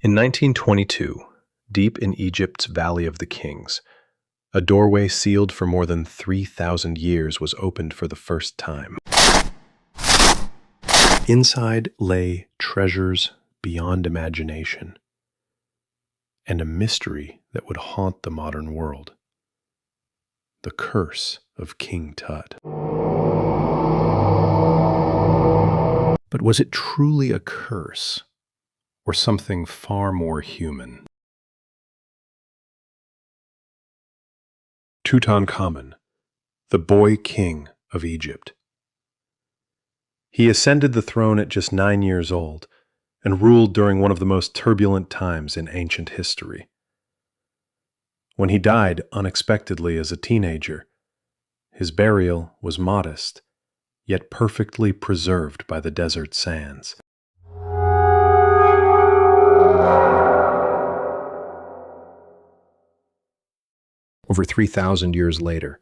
In 1922, deep in Egypt's Valley of the Kings, a doorway sealed for more than 3,000 years was opened for the first time. Inside lay treasures beyond imagination, and a mystery that would haunt the modern world: the Curse of King Tut. But was it truly a curse, or something far more human? Tutankhamun, the boy king of Egypt. He ascended the throne at just 9 years old and ruled during one of the most turbulent times in ancient history. When he died unexpectedly as a teenager, his burial was modest, yet perfectly preserved by the desert sands. Over 3,000 years later,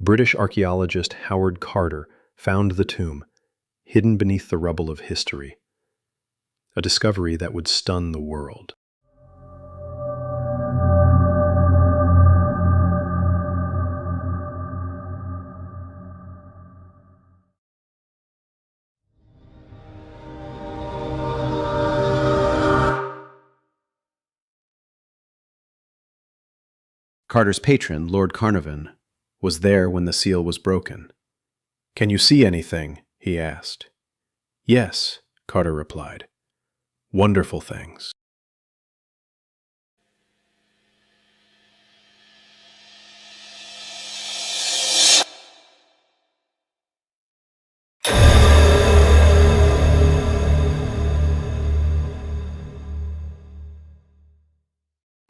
British archaeologist Howard Carter found the tomb, hidden beneath the rubble of history, a discovery that would stun the world. Carter's patron, Lord Carnarvon, was there when the seal was broken. "Can you see anything?" he asked. "Yes," Carter replied. "Wonderful things."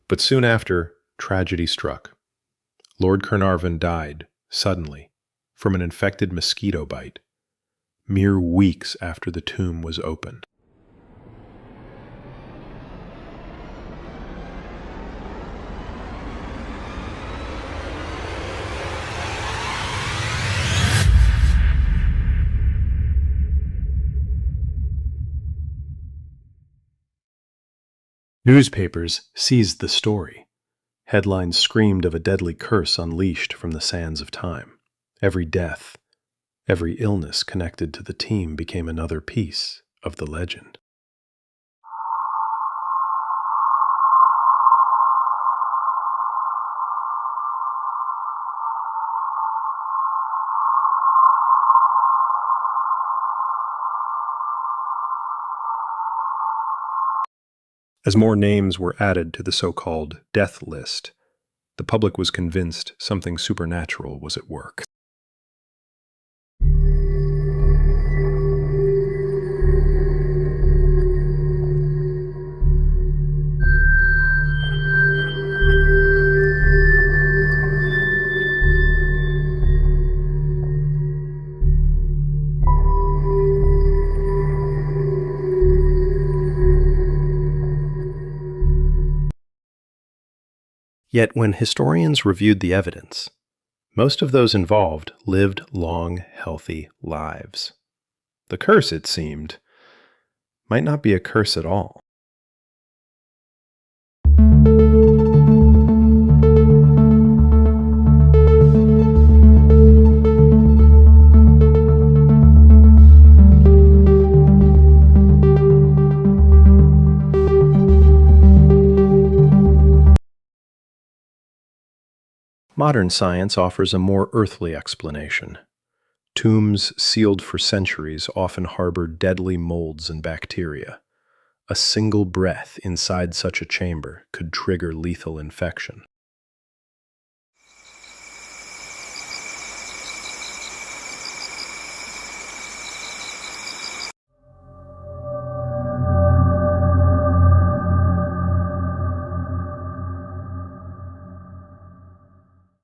But soon after, tragedy struck. Lord Carnarvon died, suddenly, from an infected mosquito bite, mere weeks after the tomb was opened. Newspapers seized the story. Headlines screamed of a deadly curse unleashed from the sands of time. Every death, every illness connected to the team became another piece of the legend. As more names were added to the so-called death list, the public was convinced something supernatural was at work. Yet when historians reviewed the evidence, most of those involved lived long, healthy lives. The curse, it seemed, might not be a curse at all. Modern science offers a more earthly explanation. Tombs sealed for centuries often harbored deadly molds and bacteria. A single breath inside such a chamber could trigger lethal infection.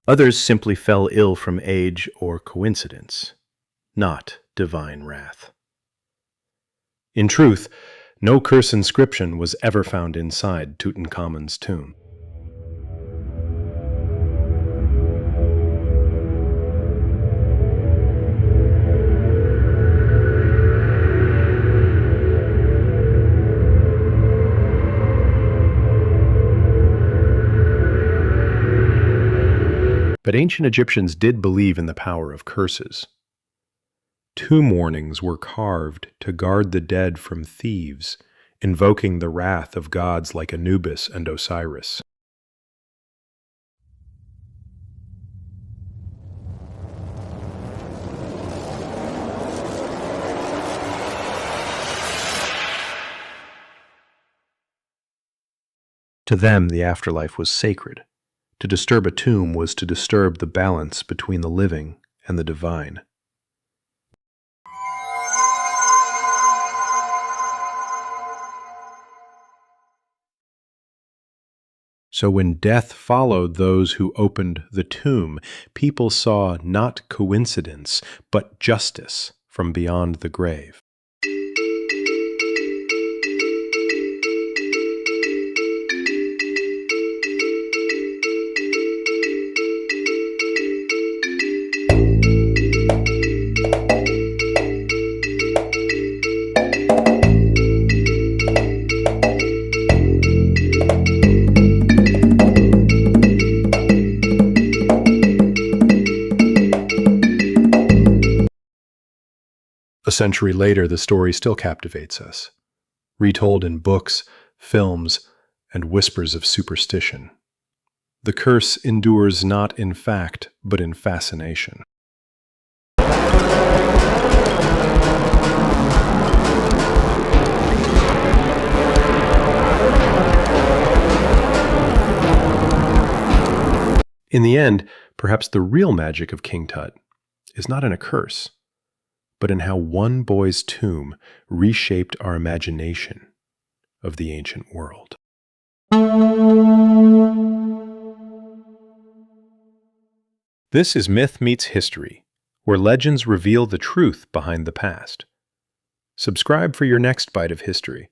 Others simply fell ill from age or coincidence, not divine wrath. In truth, no curse inscription was ever found inside Tutankhamun's tomb. But ancient Egyptians did believe in the power of curses. Tomb warnings were carved to guard the dead from thieves, invoking the wrath of gods like Anubis and Osiris. To them, the afterlife was sacred. To disturb a tomb was to disturb the balance between the living and the divine. So when death followed those who opened the tomb, people saw not coincidence, but justice from beyond the grave. A century later, the story still captivates us, retold in books, films, and whispers of superstition. The curse endures not in fact, but in fascination. In the end, perhaps the real magic of King Tut is not in a curse, but in how one boy's tomb reshaped our imagination of the ancient world. This is Myth Meets History, where legends reveal the truth behind the past. Subscribe for your next bite of history.